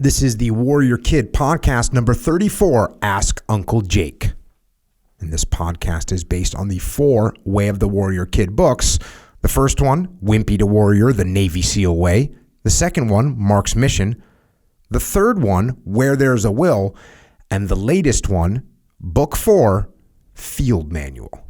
This is the Warrior Kid podcast number 34, Ask Uncle Jake. And this podcast is based on the 4 Way of the Warrior Kid books. The first one, Wimpy to Warrior, the Navy SEAL Way. The second one, Mark's Mission. The third one, Where There's a Will. And the latest one, Book 4, Field Manual.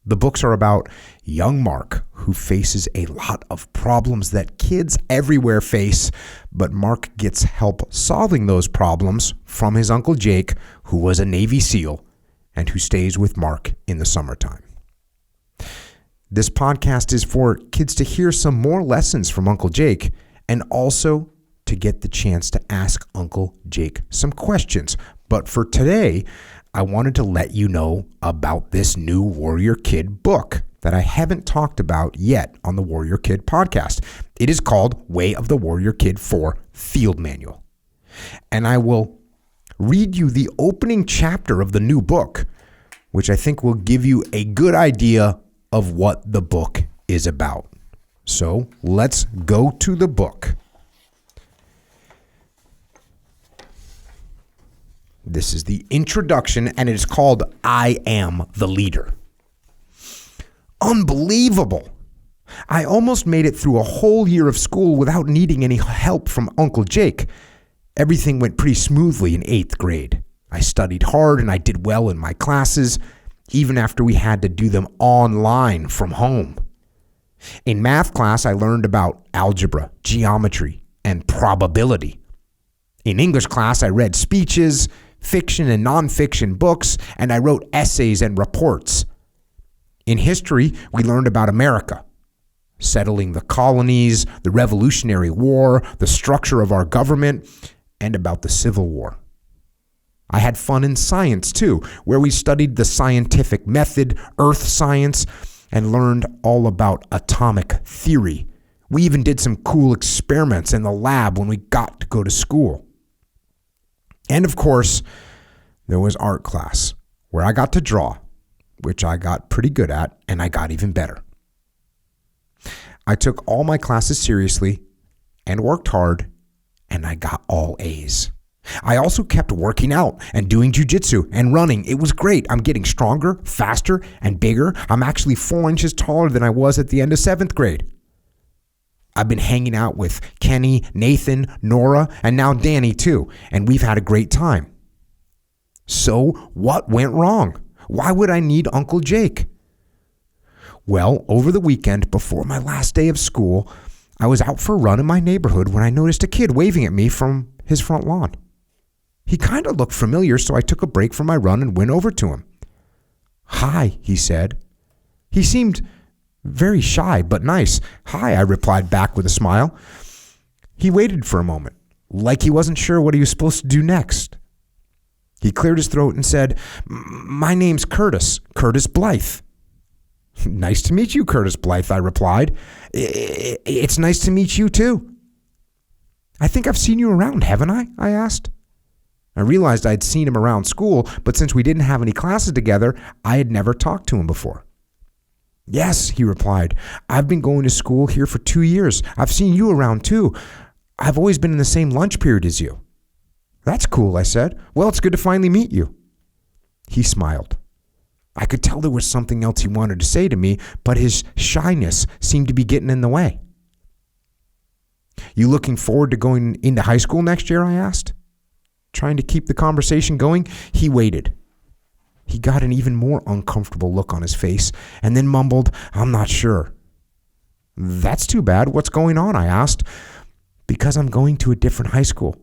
The books are about young Mark, who faces a lot of problems that kids everywhere face, but Mark gets help solving those problems from his Uncle Jake, who was a Navy SEAL and who stays with Mark in the summertime. This podcast is for kids to hear some more lessons from Uncle Jake and also to get the chance to ask Uncle Jake some questions. But for today, I wanted to let you know about this new Warrior Kid book that I haven't talked about yet on the Warrior Kid podcast. It is called Way of the Warrior Kid 4 Field Manual. And I will read you the opening chapter of the new book, which I think will give you a good idea of what the book is about. So let's go to the book. This is the introduction, and it is called I Am the Leader. Unbelievable. I almost made it through a whole year of school without needing any help from Uncle Jake. Everything went pretty smoothly in 8th grade. I studied hard and I did well in my classes, even after we had to do them online from home. In math class, I learned about algebra, geometry, and probability. In English class, I read speeches, fiction and nonfiction books, and I wrote essays and reports. In history, we learned about America, settling the colonies, the Revolutionary War, the structure of our government, and about the Civil War. I had fun in science too, where we studied the scientific method, earth science, and learned all about atomic theory. We even did some cool experiments in the lab when we got to go to school. And of course, there was art class, where I got to draw, which I got pretty good at, and I got even better. I took all my classes seriously and worked hard, and I got all A's. I also kept working out and doing jiu-jitsu and running. It was great. I'm getting stronger, faster, and bigger. I'm actually 4 inches taller than I was at the end of 7th grade. I've been hanging out with Kenny, Nathan, Nora, and now Danny too, and we've had a great time. So what went wrong? Why would I need Uncle Jake? Well, over the weekend before my last day of school, I was out for a run in my neighborhood when I noticed a kid waving at me from his front lawn. He kind of looked familiar, so I took a break from my run and went over to him. "Hi," he said. He seemed very shy, but nice. "Hi," I replied back with a smile. He waited for a moment, like he wasn't sure what he was supposed to do next. He cleared his throat and said, "My name's Curtis Blythe." "Nice to meet you, Curtis Blythe," I replied. It's nice to meet you too." "I think I've seen you around, haven't I?" I asked. I realized I'd seen him around school, but since we didn't have any classes together, I had never talked to him before. "Yes," he replied. "I've been going to school here for 2 years. I've seen you around too. I've always been in the same lunch period as you." "That's cool," I said. "Well, it's good to finally meet you." He smiled. I could tell there was something else he wanted to say to me, but his shyness seemed to be getting in the way. "You looking forward to going into high school next year?" I asked. Trying to keep the conversation going, he waited. He got an even more uncomfortable look on his face and then mumbled, "I'm not sure." "That's too bad. What's going on?" I asked. "Because I'm going to a different high school.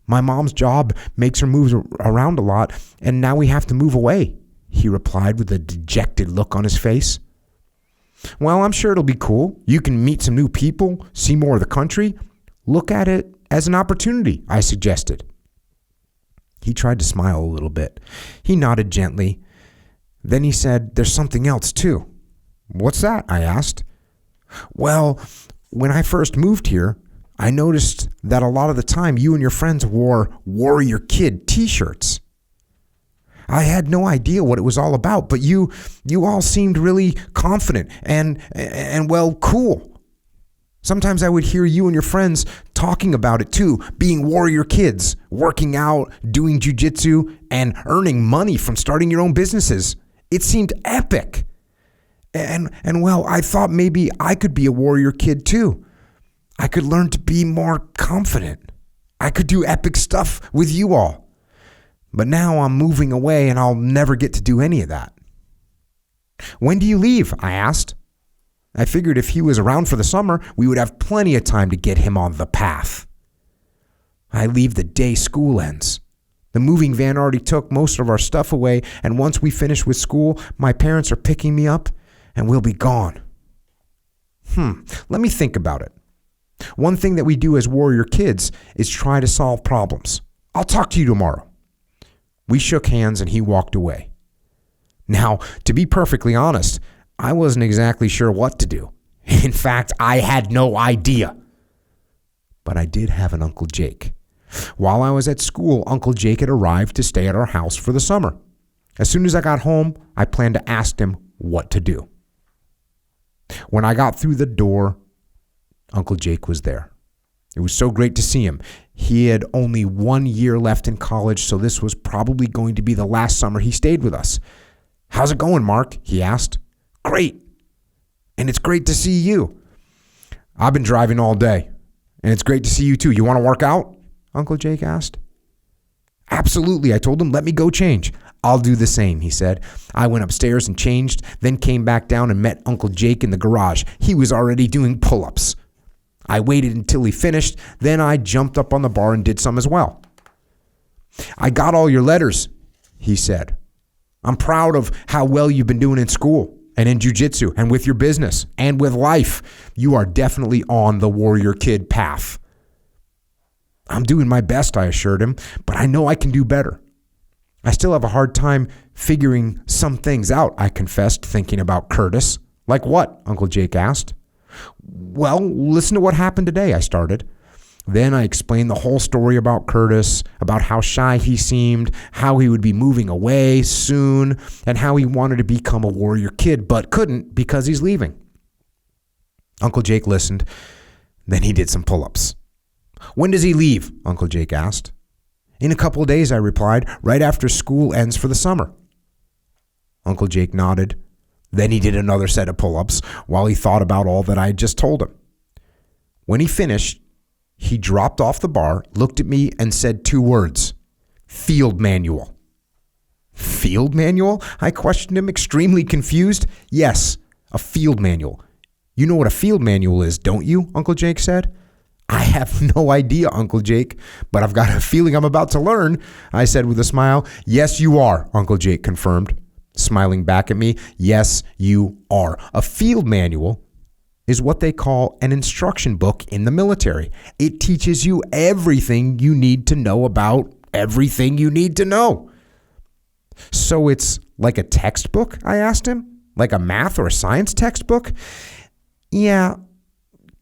My mom's job makes her move around a lot, and now we have to move away," he replied with a dejected look on his face. "Well, I'm sure it'll be cool. You can meet some new people, see more of the country. Look at it as an opportunity," I suggested. He tried to smile a little bit. He nodded gently. Then he said, "There's something else too." "What's that?" I asked. "Well, when I first moved here, I noticed that a lot of the time you and your friends wore Warrior Kid t-shirts. I had no idea what it was all about, but you all seemed really confident and well, cool. Sometimes I would hear you and your friends talking about it too, being warrior kids, working out, doing jujitsu, and earning money from starting your own businesses. It seemed epic. And well, I thought maybe I could be a warrior kid too. I could learn to be more confident. I could do epic stuff with you all. But now I'm moving away and I'll never get to do any of that. When do you leave? I asked. I figured if he was around for the summer, we would have plenty of time to get him on the path. I leave the day school ends. The moving van already took most of our stuff away, and once we finish with school, my parents are picking me up and we'll be gone. Let me think about it. One thing that we do as warrior kids is try to solve problems. I'll talk to you tomorrow. We shook hands and he walked away. Now, to be perfectly honest, I wasn't exactly sure what to do. In fact, I had no idea. But I did have an Uncle Jake. While I was at school, Uncle Jake had arrived to stay at our house for the summer. As soon as I got home, I planned to ask him what to do. When I got through the door, Uncle Jake was there. It was so great to see him. He had only 1 year left in college, so this was probably going to be the last summer he stayed with us. "How's it going, Mark?" he asked. "Great. And it's great to see you." "I've been driving all day, and it's great to see you too. You want to work out?" Uncle Jake asked. "Absolutely," I told him. "Let me go change." "I'll do the same," he said. I went upstairs and changed, then came back down and met Uncle Jake in the garage. He was already doing pull-ups. I waited until he finished, then I jumped up on the bar and did some as well. "I got all your letters," he said. "I'm proud of how well you've been doing in school and in jiu-jitsu and with your business and with life. You are definitely on the warrior kid path." "I'm doing my best," I assured him, "but I know I can do better." "I still have a hard time figuring some things out," I confessed, thinking about Curtis. "Like what?" Uncle Jake asked. "Well, listen to what happened today," I started. Then I explained the whole story about Curtis, about how shy he seemed, how he would be moving away soon, and how he wanted to become a warrior kid, but couldn't because he's leaving. Uncle Jake listened. Then he did some pull-ups. "When does he leave?" Uncle Jake asked. "In a couple of days," I replied, "right after school ends for the summer." Uncle Jake nodded. Then he did another set of pull-ups while he thought about all that I had just told him. When he finished, he dropped off the bar, looked at me, and said 2 words: "Field manual." "Field manual?" I questioned him, extremely confused. "Yes, a field manual. You know what a field manual is, don't you?" Uncle Jake said. "I have no idea, Uncle Jake, but I've got a feeling I'm about to learn," I said with a smile. "Yes, you are," Uncle Jake confirmed, smiling back at me. "Yes, you are. A field manual is what they call an instruction book in the military. It teaches you everything you need to know about everything you need to know." "So it's like a textbook?" I asked him. "Like a math or a science textbook?" "Yeah,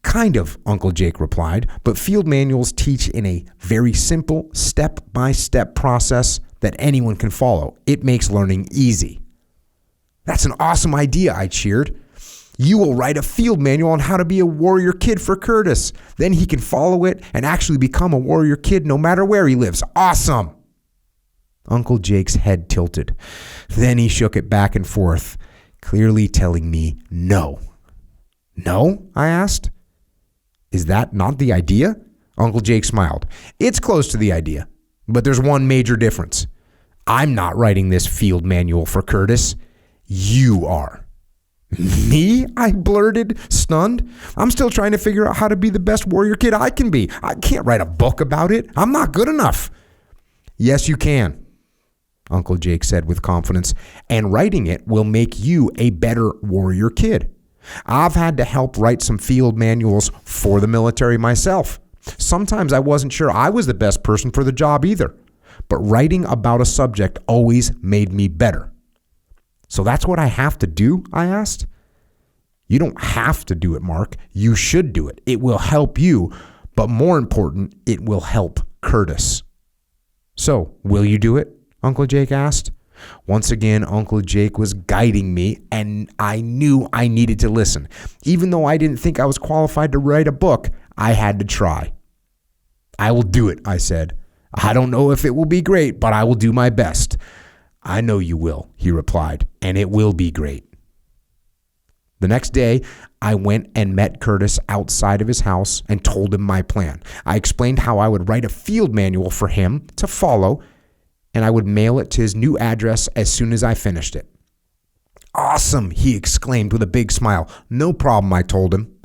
kind of," Uncle Jake replied, "but field manuals teach in a very simple step-by-step process that anyone can follow. It makes learning easy." "That's an awesome idea," I cheered. "You will write a field manual on how to be a warrior kid for Curtis. Then he can follow it and actually become a warrior kid no matter where he lives. Awesome!" Uncle Jake's head tilted. Then he shook it back and forth, clearly telling me no. "No?" I asked. "Is that not the idea?" Uncle Jake smiled. "It's close to the idea, but there's one major difference. I'm not writing this field manual for Curtis. You are." "Me?" I blurted, stunned. "I'm still trying to figure out how to be the best warrior kid I can be. I can't write a book about it. I'm not good enough." "Yes, you can," Uncle Jake said with confidence, "and writing it will make you a better warrior kid. I've had to help write some field manuals for the military myself. Sometimes I wasn't sure I was the best person for the job either, but writing about a subject always made me better." "So that's what I have to do?" I asked. "You don't have to do it, Mark. You should do it. It will help you, but more important, it will help Curtis." "So, will you do it?" Uncle Jake asked. Once again, Uncle Jake was guiding me, and I knew I needed to listen. Even though I didn't think I was qualified to write a book, I had to try. I will do it, I said. I don't know if it will be great, but I will do my best. I know you will, he replied, and it will be great. The next day, I went and met Curtis outside of his house and told him my plan. I explained how I would write a field manual for him to follow, and I would mail it to his new address as soon as I finished it. Awesome, he exclaimed with a big smile. No problem, I told him.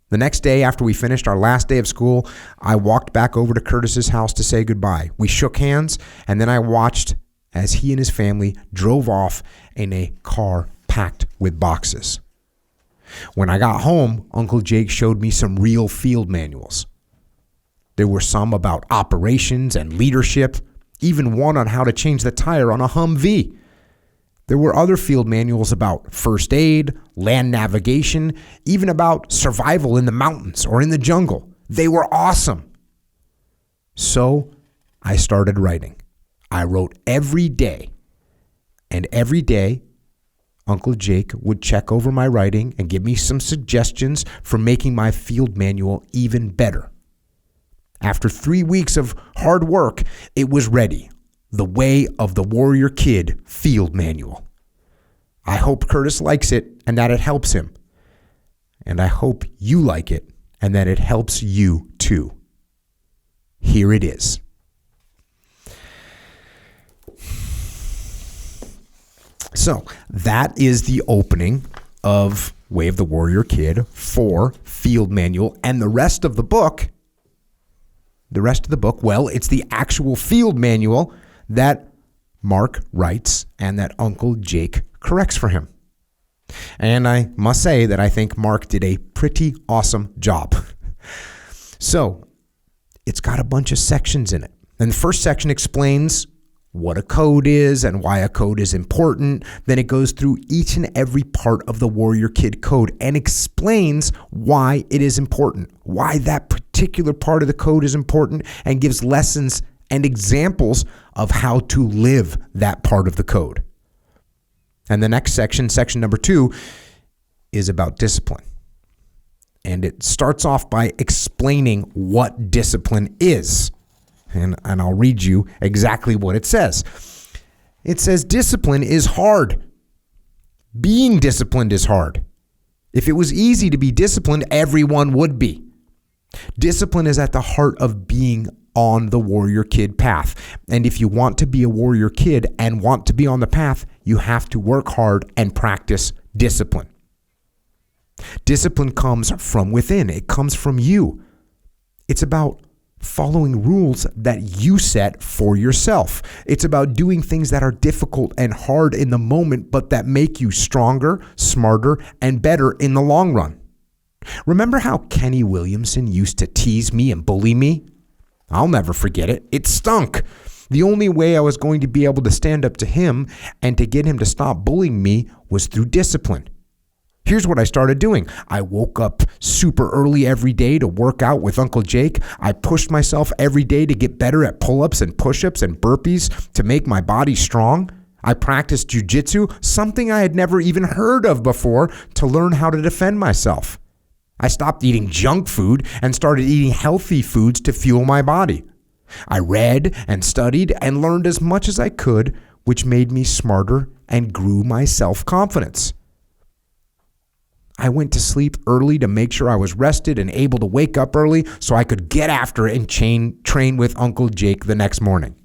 The next day, after we finished our last day of school, I walked back over to Curtis's house to say goodbye. We shook hands, and then I watched as he and his family drove off in a car packed with boxes. When I got home, Uncle Jake showed me some real field manuals. There were some about operations and leadership, even one on how to change the tire on a Humvee. There were other field manuals about first aid, land navigation, even about survival in the mountains or in the jungle. They were awesome. So I started writing. I wrote every day, and every day Uncle Jake would check over my writing and give me some suggestions for making my field manual even better. After 3 weeks of hard work, it was ready. The Way of the Warrior Kid Field Manual. I hope Curtis likes it and that it helps him. And I hope you like it and that it helps you too. Here it is. So that is the opening of Way of the Warrior Kid for Field Manual. And the rest of the book, well, it's the actual field manual that Mark writes and that Uncle Jake corrects for him. And I must say that I think Mark did a pretty awesome job. So it's got a bunch of sections in it. And the first section explains what a code is and why a code is important. Then it goes through each and every part of the Warrior Kid code and explains why it is important, why that particular part of the code is important, and gives lessons and examples of how to live that part of the code. And the next section, section number 2, is about discipline. And it starts off by explaining what discipline is. And I'll read you exactly what it says. It says, discipline is hard. Being disciplined is hard. If it was easy to be disciplined, everyone would be. Discipline is at the heart of being on the Warrior Kid path. And if you want to be a Warrior Kid and want to be on the path, you have to work hard and practice discipline. Discipline comes from within. It comes from you. It's about following rules that you set for yourself. It's about doing things that are difficult and hard in the moment, but that make you stronger, smarter, and better in the long run. Remember how Kenny Williamson used to tease me and bully me? I'll never forget it. It stunk. The only way I was going to be able to stand up to him and to get him to stop bullying me was through discipline. Here's what I started doing. I woke up super early every day to work out with Uncle Jake. I pushed myself every day to get better at pull-ups and push-ups and burpees to make my body strong. I practiced jiu-jitsu, something I had never even heard of before, to learn how to defend myself. I stopped eating junk food and started eating healthy foods to fuel my body. I read and studied and learned as much as I could, which made me smarter and grew my self-confidence. I went to sleep early to make sure I was rested and able to wake up early so I could get after it and train with Uncle Jake the next morning.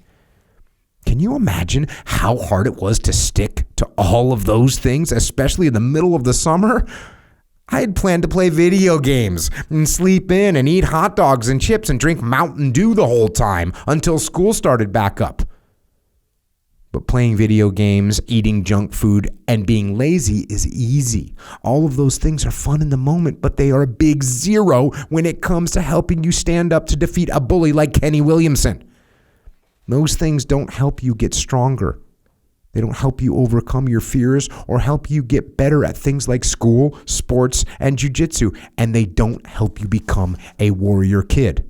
Can you imagine how hard it was to stick to all of those things, especially in the middle of the summer? I had planned to play video games and sleep in and eat hot dogs and chips and drink Mountain Dew the whole time until school started back up. But playing video games, eating junk food, and being lazy is easy. All of those things are fun in the moment, but they are a big zero when it comes to helping you stand up to defeat a bully like Kenny Williamson. Those things don't help you get stronger. They don't help you overcome your fears or help you get better at things like school, sports, and jiu-jitsu. And they don't help you become a warrior kid.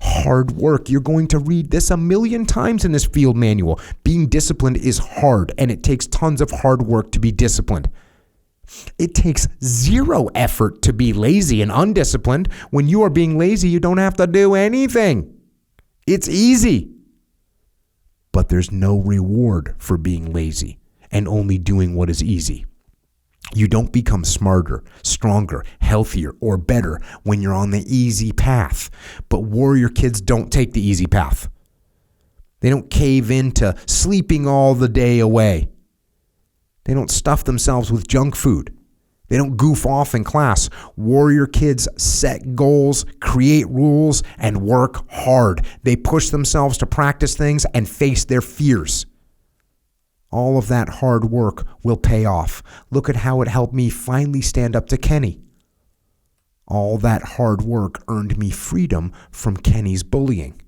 Hard work. You're going to read this 1,000,000 times in this field manual. Being disciplined is hard, and it takes tons of hard work to be disciplined. It takes zero effort to be lazy and undisciplined. When you are being lazy, you don't have to do anything. It's easy. But there's no reward for being lazy and only doing what is easy. You don't become smarter, stronger, healthier, or better when you're on the easy path. But warrior kids don't take the easy path. They don't cave into sleeping all the day away. They don't stuff themselves with junk food. They don't goof off in class. Warrior kids set goals, create rules, and work hard. They push themselves to practice things and face their fears. All of that hard work will pay off. Look at how it helped me finally stand up to Kenny. All that hard work earned me freedom from Kenny's bullying.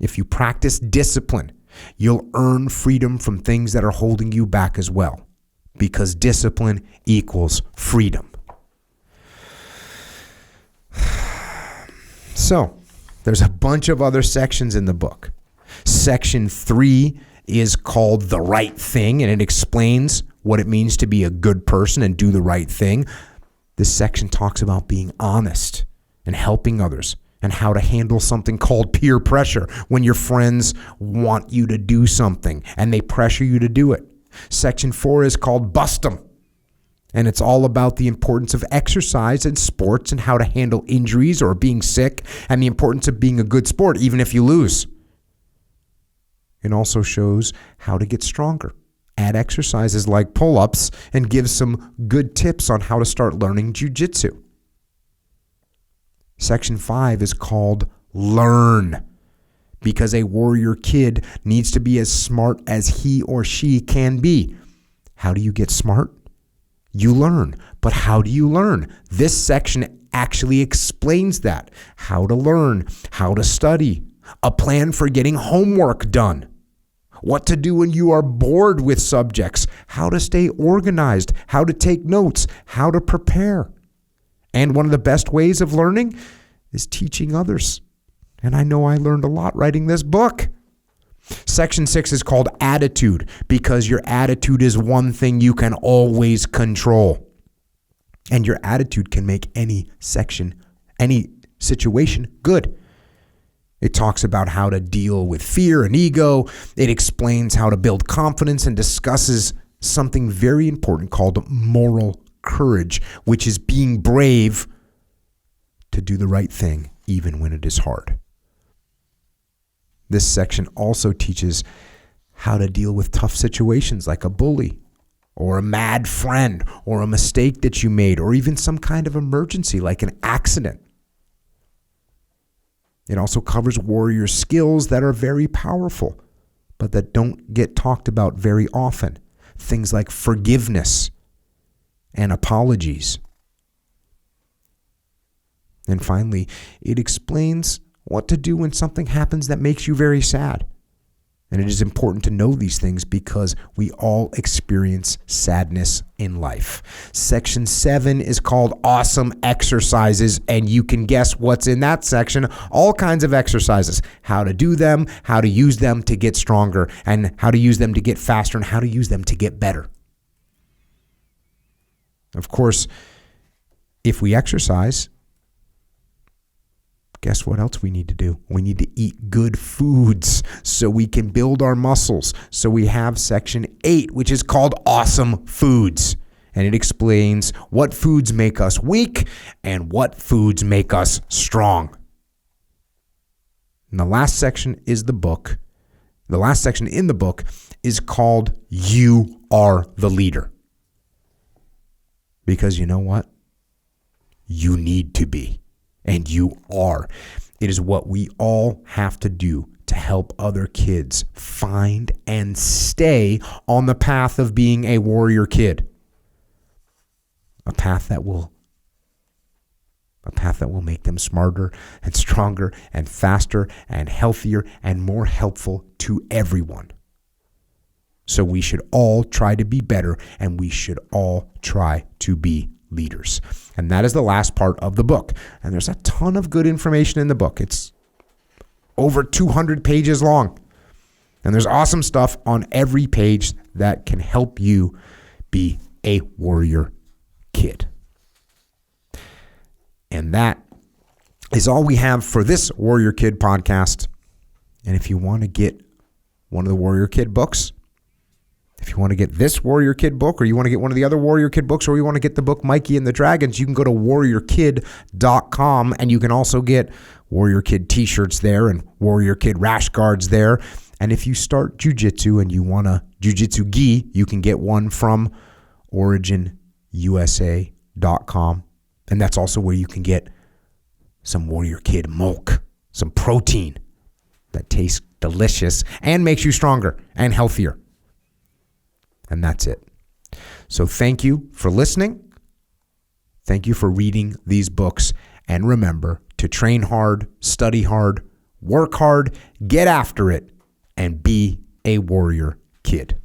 If you practice discipline, you'll earn freedom from things that are holding you back as well, because discipline equals freedom. So, there's a bunch of other sections in the book. Section 3 is called The Right Thing, and it explains what it means to be a good person and do the right thing. This section talks about being honest and helping others and how to handle something called peer pressure when your friends want you to do something and they pressure you to do it. Section 4 is called Bust 'em, and it's all about the importance of exercise and sports and how to handle injuries or being sick and the importance of being a good sport even if you lose. It also shows how to get stronger, add exercises like pull-ups, and gives some good tips on how to start learning jiu-jitsu. Section 5 is called Learn, because a warrior kid needs to be as smart as he or she can be. How do you get smart? You learn. But how do you learn? This section actually explains that. How to learn, how to study, a plan for getting homework done, what to do when you are bored with subjects, how to stay organized, how to take notes, how to prepare. And one of the best ways of learning is teaching others. And I know I learned a lot writing this book. Section 6 is called Attitude, because your attitude is one thing you can always control. And your attitude can make any situation good. It talks about how to deal with fear and ego. It explains how to build confidence and discusses something very important called moral courage, which is being brave to do the right thing even when it is hard. This section also teaches how to deal with tough situations like a bully or a mad friend or a mistake that you made or even some kind of emergency like an accident. It also covers warrior skills that are very powerful, but that don't get talked about very often. Things like forgiveness and apologies. And finally, it explains what to do when something happens that makes you very sad. And it is important to know these things because we all experience sadness in life. Section 7 is called Awesome Exercises, and you can guess what's in that section. All kinds of exercises. How to do them, how to use them to get stronger, and how to use them to get faster, and how to use them to get better. Of course, if we exercise, guess what else we need to do? We need to eat good foods so we can build our muscles. So we have section 8, which is called Awesome Foods. And it explains what foods make us weak and what foods make us strong. And the last section in the book is called You Are the Leader. Because you know what? You need to be. And you are. It is what we all have to do to help other kids find and stay on the path of being a warrior kid. A path that will make them smarter and stronger and faster and healthier and more helpful to everyone. So we should all try to be better, and we should all try to be leaders. And that is the last part of the book. And there's a ton of good information in the book. It's over 200 pages long. And there's awesome stuff on every page that can help you be a warrior kid. And that is all we have for this Warrior Kid podcast. And if you want to get one of the Warrior Kid books, if you want to get this Warrior Kid book, or you want to get one of the other Warrior Kid books, or you want to get the book Mikey and the Dragons, you can go to warriorkid.com, and you can also get Warrior Kid t-shirts there and Warrior Kid rash guards there. And if you start jiu-jitsu and you want a jiu-jitsu gi, you can get one from originusa.com. And that's also where you can get some Warrior Kid milk, some protein that tastes delicious and makes you stronger and healthier. And that's it. So thank you for listening. Thank you for reading these books. And remember to train hard, study hard, work hard, get after it, and be a warrior kid.